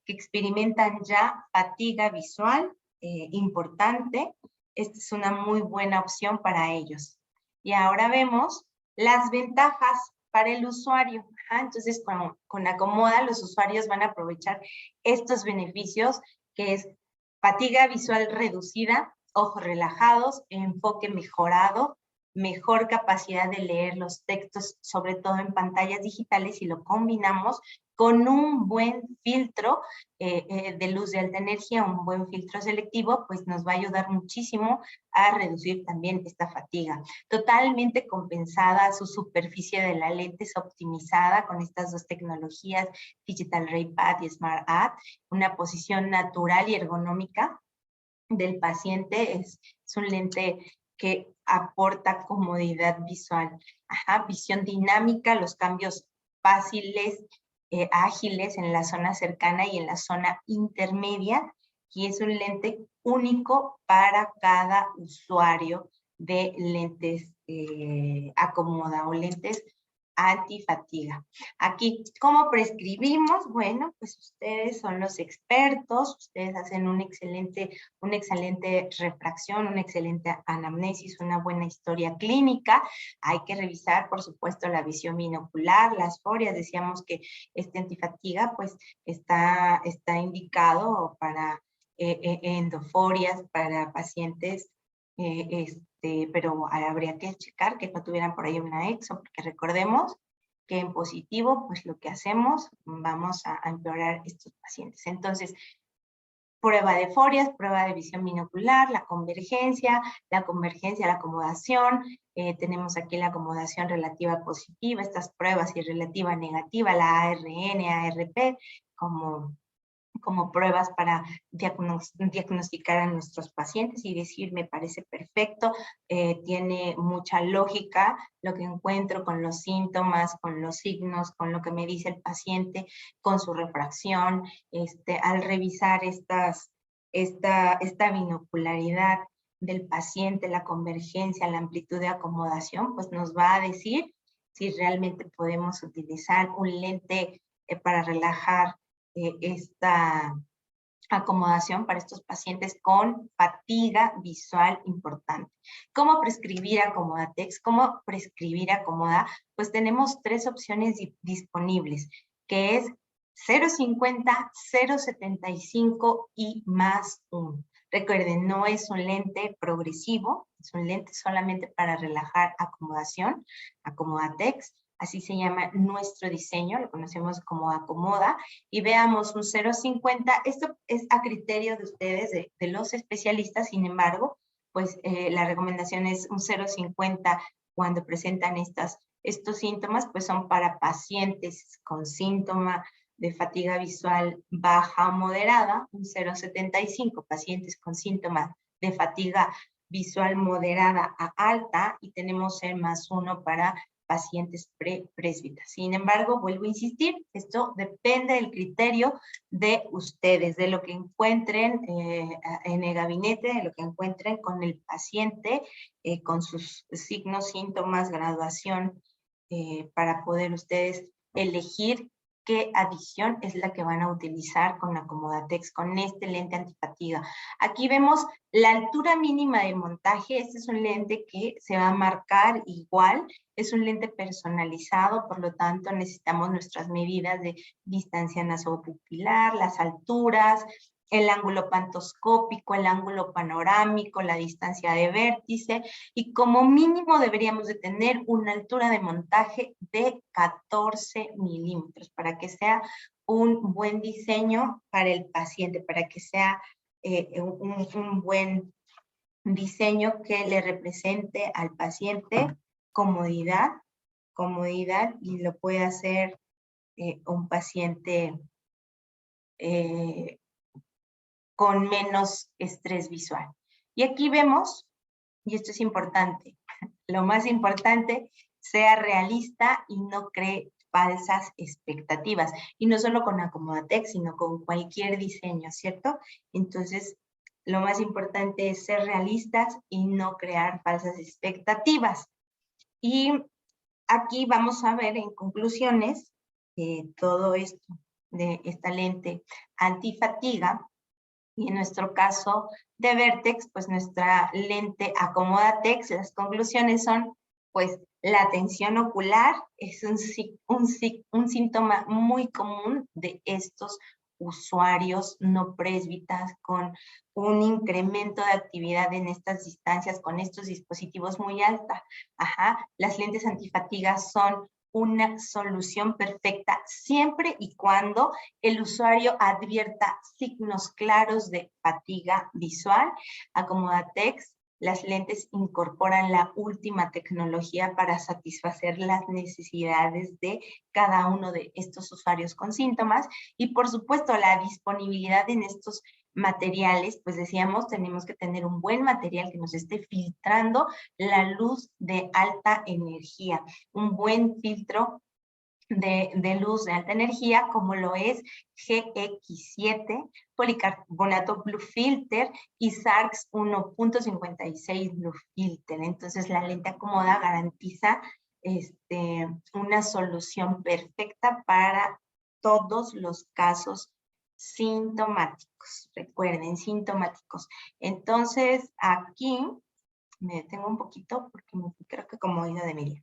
[SPEAKER 1] que experimentan ya fatiga visual importante. Esta es una muy buena opción para ellos. Y ahora vemos las ventajas para el usuario. Entonces, con Acomoda, los usuarios van a aprovechar estos beneficios, que es fatiga visual reducida, ojos relajados, enfoque mejorado, mejor capacidad de leer los textos, sobre todo en pantallas digitales, y lo combinamos con un buen filtro de luz de alta energía, un buen filtro selectivo, pues nos va a ayudar muchísimo a reducir también esta fatiga. Totalmente compensada, su superficie de la lente es optimizada con estas dos tecnologías, Digital Ray Pad y Smart Ad, una posición natural y ergonómica del paciente. Es un lente que aporta comodidad visual. Visión dinámica, los cambios fáciles, ágiles en la zona cercana y en la zona intermedia, y es un lente único para cada usuario de lentes Acomoda o lentes antifatiga. Aquí, ¿cómo prescribimos? Bueno, pues ustedes son los expertos, ustedes hacen una excelente refracción, una excelente anamnesis, una buena historia clínica. Hay que revisar, por supuesto, la visión binocular, las forias. Decíamos que este antifatiga, pues, está indicado para endoforias, para pacientes pero habría que checar que no tuvieran por ahí una exo, porque recordemos que en positivo, pues lo que hacemos, vamos a empeorar estos pacientes. Entonces, prueba de forias, prueba de visión binocular, la convergencia, la acomodación, tenemos aquí la acomodación relativa positiva, estas pruebas y relativa negativa, la ARN, ARP, como pruebas para diagnosticar a nuestros pacientes y decir, me parece perfecto, tiene mucha lógica lo que encuentro con los síntomas, con los signos, con lo que me dice el paciente, con su refracción, al revisar esta binocularidad del paciente, la convergencia, la amplitud de acomodación, pues nos va a decir si realmente podemos utilizar un lente para relajar esta acomodación para estos pacientes con fatiga visual importante. ¿Cómo prescribir Acomodatex? ¿Cómo prescribir Acomoda? Pues tenemos 3 opciones disponibles, que es 0.50, 0.75 y más 1. Recuerden, no es un lente progresivo, es un lente solamente para relajar acomodación, Acomodatex. Así se llama nuestro diseño, lo conocemos como Acomoda, y veamos un 0.50, esto es a criterio de ustedes, de los especialistas, sin embargo, pues la recomendación es un 0.50 cuando presentan estos síntomas, pues son para pacientes con síntoma de fatiga visual baja o moderada, un 0.75, pacientes con síntomas de fatiga visual moderada a alta, y tenemos el más 1 para pacientes presbitas. Sin embargo, vuelvo a insistir, esto depende del criterio de ustedes, de lo que encuentren en el gabinete, de lo que encuentren con el paciente, con sus signos, síntomas, graduación, para poder ustedes elegir qué adición es la que van a utilizar con Acomodatex, con este lente antifatiga. Aquí vemos la altura mínima de montaje. Este es un lente que se va a marcar igual, es un lente personalizado, por lo tanto necesitamos nuestras medidas de distancia nasopupilar, las alturas, el ángulo pantoscópico, el ángulo panorámico, la distancia de vértice, y como mínimo deberíamos de tener una altura de montaje de 14 milímetros para que sea un buen diseño para el paciente, para que sea un buen diseño que le represente al paciente comodidad, y lo puede hacer un paciente con menos estrés visual. Y aquí vemos, y esto es importante, lo más importante, sea realista y no cree falsas expectativas. Y no solo con Acomodatex, sino con cualquier diseño, ¿cierto? Entonces, lo más importante es ser realistas y no crear falsas expectativas. Y aquí vamos a ver en conclusiones todo esto de esta lente antifatiga. Y en nuestro caso de Vertex, pues nuestra lente Acomodatex, las conclusiones son, pues, la tensión ocular es un síntoma muy común de estos usuarios no presbitas, con un incremento de actividad en estas distancias, con estos dispositivos muy alta. Las lentes antifatigas son una solución perfecta siempre y cuando el usuario advierta signos claros de fatiga visual. Acomodatex, las lentes incorporan la última tecnología para satisfacer las necesidades de cada uno de estos usuarios con síntomas, y por supuesto la disponibilidad en estos materiales, pues decíamos, tenemos que tener un buen material que nos esté filtrando la luz de alta energía, un buen filtro de luz de alta energía, como lo es GX7, policarbonato Blue Filter y SARX 1.56 Blue Filter. Entonces la lente Acomoda garantiza una solución perfecta para todos los casos sintomáticos. Recuerden, sintomáticos. Entonces, aquí me detengo un poquito porque creo que como oído de Emilia.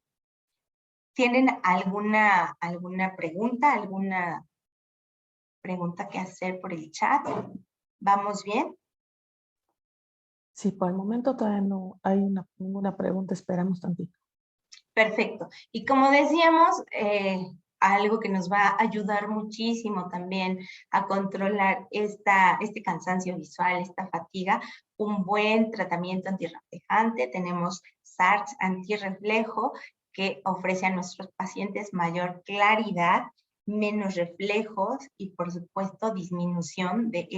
[SPEAKER 1] ¿Tienen alguna pregunta que hacer por el chat? ¿Vamos bien?
[SPEAKER 2] Sí, por el momento todavía no hay ninguna pregunta, esperamos tantito.
[SPEAKER 1] Perfecto. Y como decíamos, algo que nos va a ayudar muchísimo también a controlar este cansancio visual, esta fatiga, un buen tratamiento antirreflejante. Tenemos SARS antirreflejo, que ofrece a nuestros pacientes mayor claridad, menos reflejos y, por supuesto, disminución de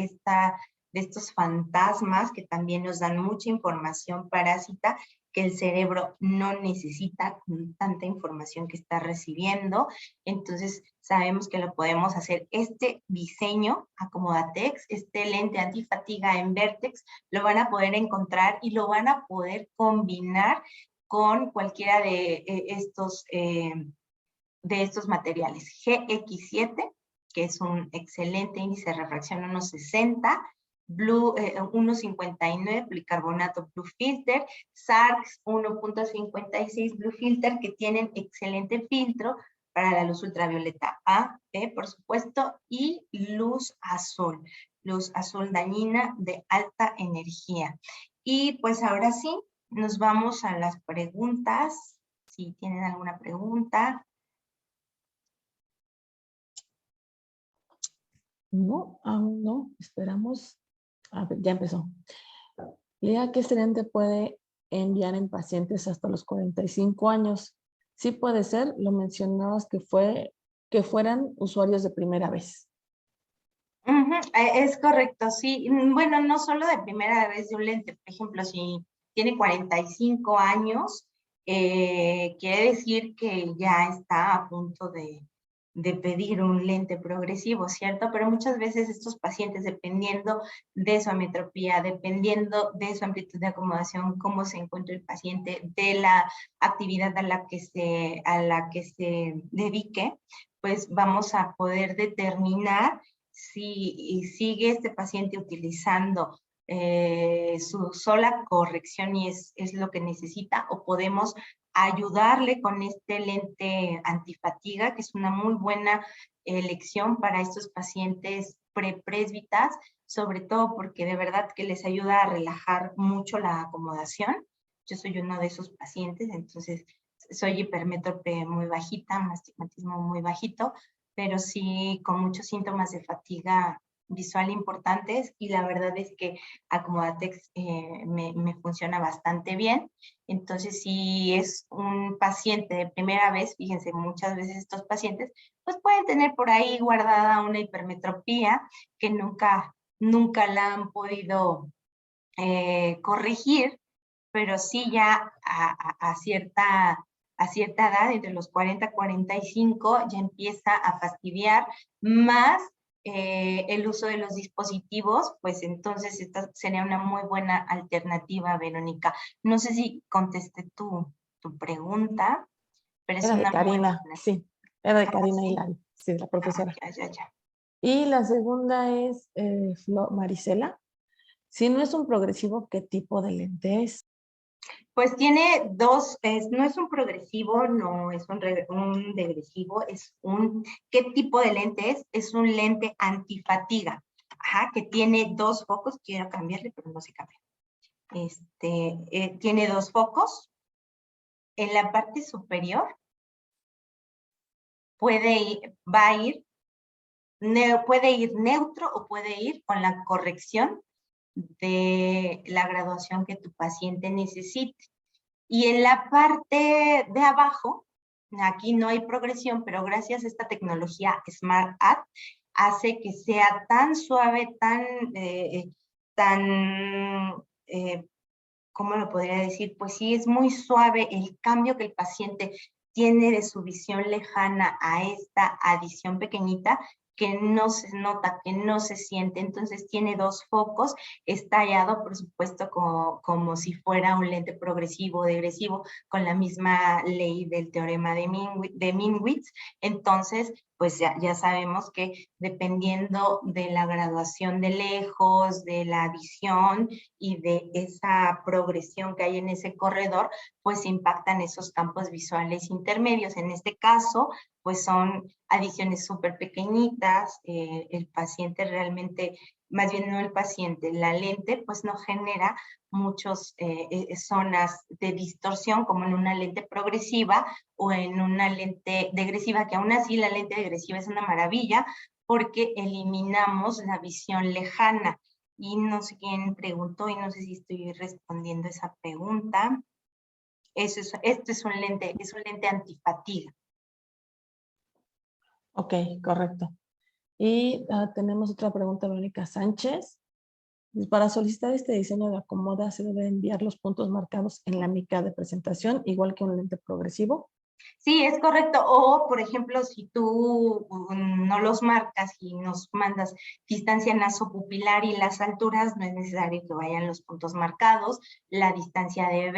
[SPEAKER 1] estos fantasmas que también nos dan mucha información parásita que el cerebro no necesita con tanta información que está recibiendo. Entonces, sabemos que lo podemos hacer. Este diseño, Acomodatex, este lente antifatiga en Vertex, lo van a poder encontrar y lo van a poder combinar con cualquiera de estos materiales. GX7, que es un excelente índice de refracción 1.60, 1.59 policarbonato Blue Filter, SARX 1.56 Blue Filter, que tienen excelente filtro para la luz ultravioleta A, B, por supuesto, y luz azul dañina de alta energía. Y pues ahora sí, nos vamos a las preguntas. Si tienen alguna pregunta.
[SPEAKER 2] No, aún no, esperamos. A ver, ya empezó. Lea, ¿qué excelente puede enviar en pacientes hasta los 45 años? Sí puede ser, lo mencionabas que fueran usuarios de primera vez.
[SPEAKER 1] Es correcto, sí. Bueno, no solo de primera vez de un lente, por ejemplo, si tiene 45 años, quiere decir que ya está a punto de pedir un lente progresivo, ¿cierto? Pero muchas veces estos pacientes, dependiendo de su ametropía, dependiendo de su amplitud de acomodación, cómo se encuentra el paciente, de la actividad a la que se dedique, pues vamos a poder determinar si sigue este paciente utilizando su sola corrección y es lo que necesita, o podemos ayudarle con este lente antifatiga, que es una muy buena elección para estos pacientes prepresbitas, sobre todo porque de verdad que les ayuda a relajar mucho la acomodación. Yo soy uno de esos pacientes, entonces soy hipermétrope muy bajita, un astigmatismo muy bajito, pero sí con muchos síntomas de fatiga visual importantes, y la verdad es que Acomodatex me funciona bastante bien. Entonces, si es un paciente de primera vez, fíjense, muchas veces estos pacientes pues pueden tener por ahí guardada una hipermetropía que nunca la han podido corregir, pero sí ya a cierta edad, entre los 40 y 45, ya empieza a fastidiar más el uso de los dispositivos, pues entonces esta sería una muy buena alternativa, Verónica. No sé si contesté tu pregunta, pero es
[SPEAKER 2] Era de
[SPEAKER 1] una muy
[SPEAKER 2] Karina,
[SPEAKER 1] buena.
[SPEAKER 2] sí, era de Karina
[SPEAKER 1] Sí.
[SPEAKER 2] Hilari, sí, la profesora.
[SPEAKER 1] Ya.
[SPEAKER 2] Y la segunda es Marisela. Si no es un progresivo, ¿qué tipo de lente es?
[SPEAKER 1] Pues tiene dos, no es un progresivo, no es un degresivo, ¿qué tipo de lente es? Es un lente antifatiga, que tiene dos focos, quiero cambiarle, pero no se cambia. Tiene dos focos. En la parte superior puede ir neutro o puede ir con la corrección de la graduación que tu paciente necesite. Y en la parte de abajo, aquí no hay progresión, pero gracias a esta tecnología Smart App, hace que sea tan suave, ¿cómo lo podría decir? Pues sí, es muy suave el cambio que el paciente tiene de su visión lejana a esta adición pequeñita, que no se nota, que no se siente. Entonces tiene dos focos, es tallado, por supuesto, como si fuera un lente progresivo o degresivo, con la misma ley del teorema de Minwitz. Entonces, pues ya sabemos que dependiendo de la graduación de lejos, de la visión y de esa progresión que hay en ese corredor, pues impactan esos campos visuales intermedios. En este caso, pues son adiciones súper pequeñitas, el paciente realmente, más bien no el paciente, la lente pues no genera muchas zonas de distorsión como en una lente progresiva o en una lente degresiva, que aún así la lente degresiva es una maravilla porque eliminamos la visión lejana. Y no sé quién preguntó y no sé si estoy respondiendo esa pregunta. Este es un lente antifatiga.
[SPEAKER 2] Ok, correcto. Y tenemos otra pregunta, Verónica Sánchez. Para solicitar este diseño de acomoda, ¿se debe enviar los puntos marcados en la mica de presentación, igual que un lente progresivo?
[SPEAKER 1] Sí, es correcto. O, por ejemplo, si tú no los marcas y nos mandas distancia nasopupilar y las alturas, no es necesario que vayan los puntos marcados. La distancia de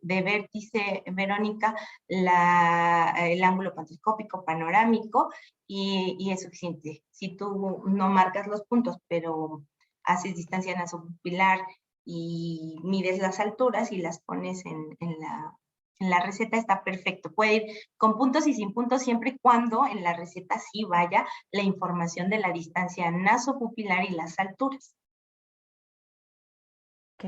[SPEAKER 1] vértice, Verónica, el ángulo pantoscópico panorámico, y es suficiente. Si tú no marcas los puntos, pero haces distancia nasopupilar y mides las alturas y las pones en la receta, está perfecto. Puede ir con puntos y sin puntos siempre y cuando en la receta sí vaya la información de la distancia nasopupilar y las alturas.
[SPEAKER 2] Ok.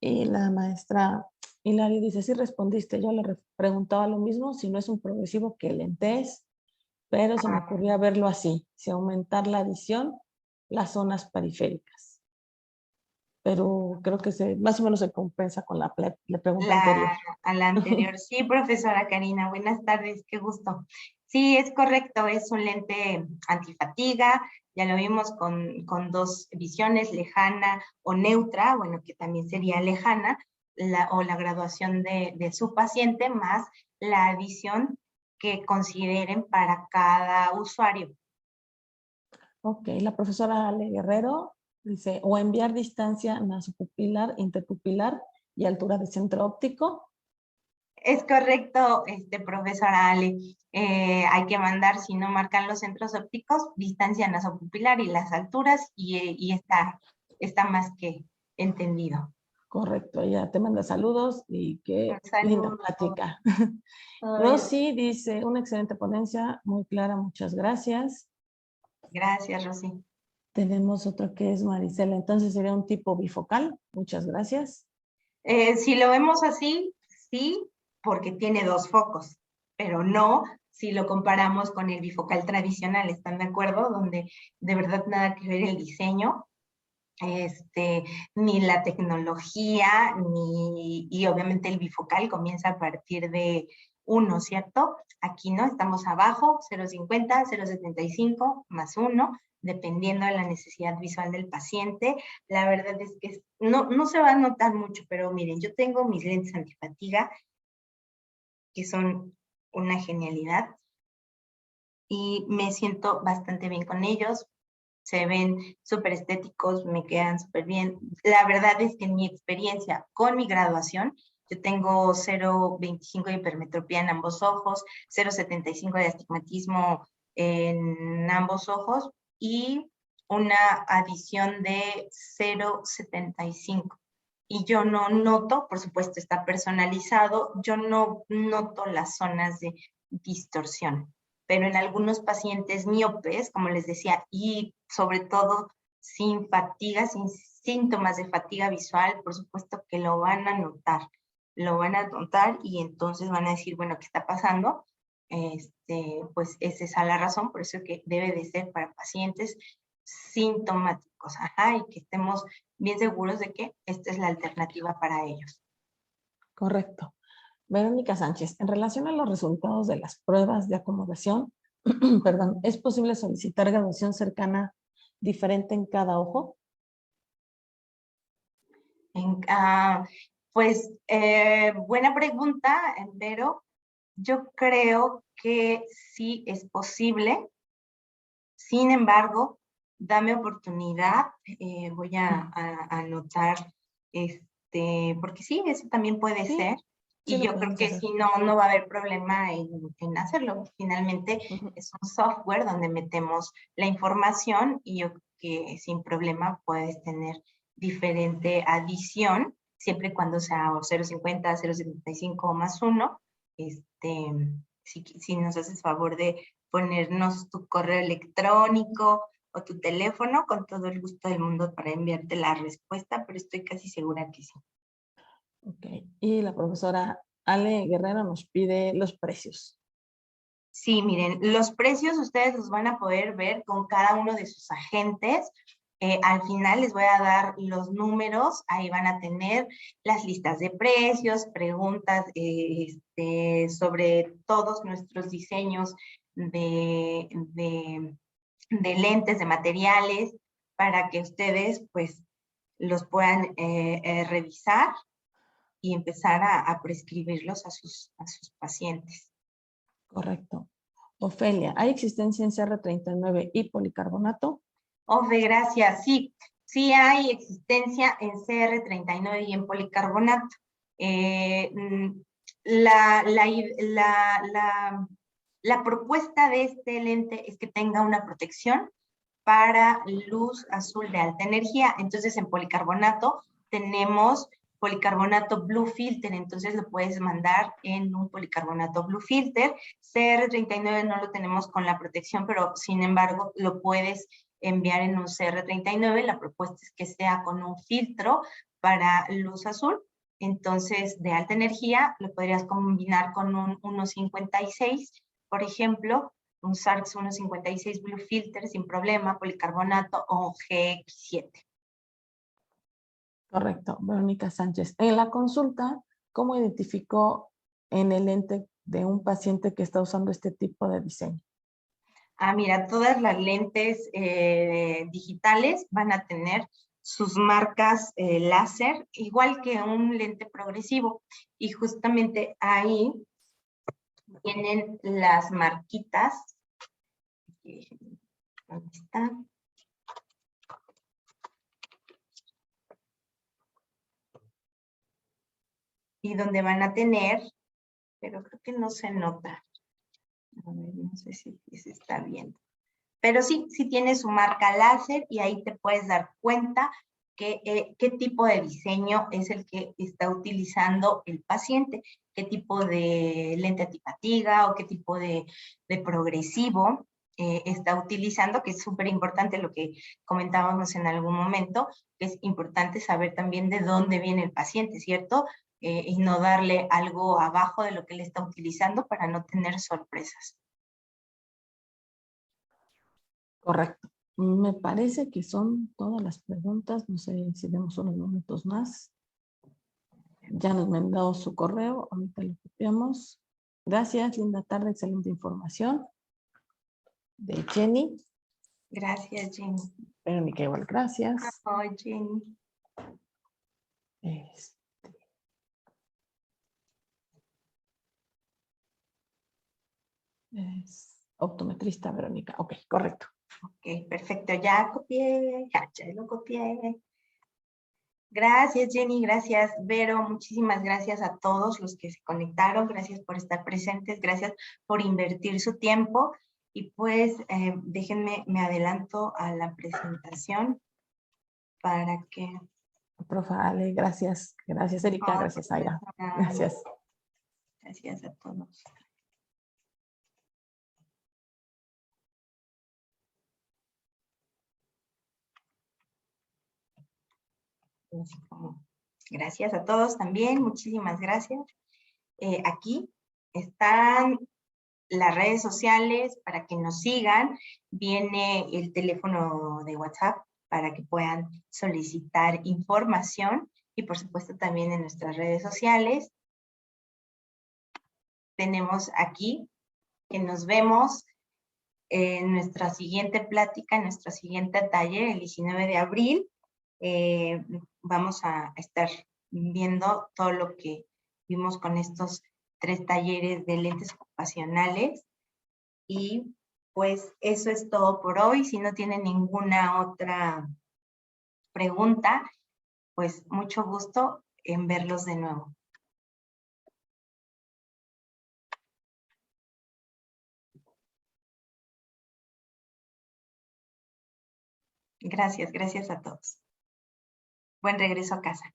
[SPEAKER 2] Y la maestra Hilario dice, sí respondiste, yo le preguntaba lo mismo, si no es un progresivo, ¿qué lente es? Pero se me ocurría verlo así, si aumentar la adición, las zonas periféricas. Pero creo que más o menos se compensa con la pregunta anterior.
[SPEAKER 1] A la anterior. Sí, profesora Karina, buenas tardes, qué gusto. Sí, es correcto, es un lente antifatiga, ya lo vimos con dos visiones, lejana o neutra, bueno, que también sería lejana, o la graduación de su paciente, más la visión que consideren para cada usuario.
[SPEAKER 2] Ok, la profesora Ale Guerrero dice, o enviar distancia nasopupilar, interpupilar y altura de centro óptico.
[SPEAKER 1] Es correcto, profesora Ale. Hay que mandar, si no marcan los centros ópticos, distancia nasopupilar y las alturas, y está más que entendido.
[SPEAKER 2] Correcto, ella te manda saludos y qué linda
[SPEAKER 1] Saludos.
[SPEAKER 2] plática.
[SPEAKER 1] Ay,
[SPEAKER 2] Rosy dice, una excelente ponencia, muy clara, muchas gracias.
[SPEAKER 1] gracias, Rosy.
[SPEAKER 2] Tenemos otro que es Maricela, entonces sería un tipo bifocal, muchas gracias.
[SPEAKER 1] Si lo vemos así, sí, porque tiene dos focos, pero no si lo comparamos con el bifocal tradicional, ¿están de acuerdo? Donde de verdad nada que ver el diseño, ni la tecnología, y obviamente el bifocal comienza a partir de 1, ¿cierto? Aquí no, estamos abajo, 0,50, 0,75 más 1, dependiendo de la necesidad visual del paciente. La verdad es que no se va a notar mucho, pero miren, yo tengo mis lentes antifatiga, que son una genialidad, y me siento bastante bien con ellos. Se ven súper estéticos, me quedan súper bien. La verdad es que en mi experiencia con mi graduación, yo tengo 0,25 de hipermetropía en ambos ojos, 0,75 de astigmatismo en ambos ojos y una adición de 0,75. Y yo no noto, por supuesto está personalizado, yo no noto las zonas de distorsión, pero en algunos pacientes miopes, como les decía, y sobre todo sin fatiga, sin síntomas de fatiga visual, por supuesto que lo van a notar y entonces van a decir, bueno, ¿qué está pasando? Pues es esa la razón, por eso que debe de ser para pacientes sintomáticos, y que estemos bien seguros de que esta es la alternativa para ellos.
[SPEAKER 2] Correcto. Verónica Sánchez, en relación a los resultados de las pruebas de acomodación, perdón, ¿es posible solicitar graduación cercana diferente en cada ojo?
[SPEAKER 1] Buena pregunta, Vero. Yo creo que sí es posible Sin embargo, dame oportunidad, voy a anotar, porque sí, eso también puede
[SPEAKER 2] Sí,
[SPEAKER 1] ser.
[SPEAKER 2] sí
[SPEAKER 1] Y
[SPEAKER 2] lo
[SPEAKER 1] yo creo
[SPEAKER 2] podemos
[SPEAKER 1] que
[SPEAKER 2] hacer.
[SPEAKER 1] si no, no va a haber problema en hacerlo. Finalmente
[SPEAKER 2] Ujú.
[SPEAKER 1] es un software donde metemos la información y yo creo que sin problema puedes tener diferente adición, siempre y cuando sea o 0.50, 0.75 o más 1. Si nos haces favor de ponernos tu correo electrónico o tu teléfono, con todo el gusto del mundo para enviarte la respuesta, pero estoy casi segura que sí.
[SPEAKER 2] Ok, y la profesora Ale Guerrero nos pide los precios.
[SPEAKER 1] Sí, miren, los precios ustedes los van a poder ver con cada uno de sus agentes. Al final les voy a dar los números, ahí van a tener las listas de precios, preguntas sobre todos nuestros diseños de lentes, de materiales, para que ustedes pues los puedan revisar y empezar a prescribirlos a sus pacientes.
[SPEAKER 2] Correcto. Ofelia, ¿hay existencia en CR39 y policarbonato?
[SPEAKER 1] Ofe, gracias. Sí, sí hay existencia en CR39 y en policarbonato. La, la, la propuesta de este lente es que tenga una protección para luz azul de alta energía. Entonces, en policarbonato tenemos policarbonato Blue Filter, entonces lo puedes mandar en un policarbonato Blue Filter. CR39 no lo tenemos con la protección, pero sin embargo lo puedes enviar en un CR39. La propuesta es que sea con un filtro para luz azul. Entonces, de alta energía, lo podrías combinar con un 1.56, por ejemplo, un SARX 1.56 Blue Filter sin problema, policarbonato o GX7.
[SPEAKER 2] Correcto, Verónica Sánchez. En la consulta, ¿cómo identificó en el lente de un paciente que está usando este tipo de diseño?
[SPEAKER 1] Ah, mira, todas las lentes digitales van a tener sus marcas láser, igual que un lente progresivo. Y justamente ahí tienen las marquitas. ¿Dónde está? Y donde van a tener, pero creo que no se nota. A ver, no sé si se está viendo. Pero sí, sí tiene su marca láser y ahí te puedes dar cuenta qué tipo de diseño es el que está utilizando el paciente, qué tipo de lente antifatiga o qué tipo de progresivo está utilizando, que es súper importante lo que comentábamos en algún momento, que es importante saber también de dónde viene el paciente, ¿cierto? Y no darle algo abajo de lo que él está utilizando para no tener sorpresas.
[SPEAKER 2] Correcto. Me parece que son todas las preguntas. No sé si demos unos minutos más. Ya nos mandó su correo. Ahorita lo copiamos. Gracias, linda tarde, excelente información. De Jenny.
[SPEAKER 1] Gracias, Jenny.
[SPEAKER 2] Verónica igual, gracias.
[SPEAKER 1] Ay, Jenny.
[SPEAKER 2] Es optometrista Verónica. Ok, correcto.
[SPEAKER 1] Ok, perfecto. Ya copié, ya lo copié. Gracias, Jenny. Gracias, Vero. Muchísimas gracias a todos los que se conectaron. Gracias por estar presentes. Gracias por invertir su tiempo. Y pues, déjenme, me adelanto a la presentación para que...
[SPEAKER 2] Profe Ale, gracias. Gracias, Erika. Gracias, Aira. Gracias.
[SPEAKER 1] Gracias a todos. Gracias a todos también. Muchísimas gracias. Aquí están las redes sociales para que nos sigan. Viene el teléfono de WhatsApp para que puedan solicitar información y por supuesto también en nuestras redes sociales. Tenemos aquí que nos vemos en nuestra siguiente plática, en nuestro siguiente taller, el 19 de abril. Vamos a estar viendo todo lo que vimos con estos 3 talleres de lentes ocupacionales y pues eso es todo por hoy. Si no tienen ninguna otra pregunta, pues mucho gusto en verlos de nuevo. Gracias a todos. Buen regreso a casa.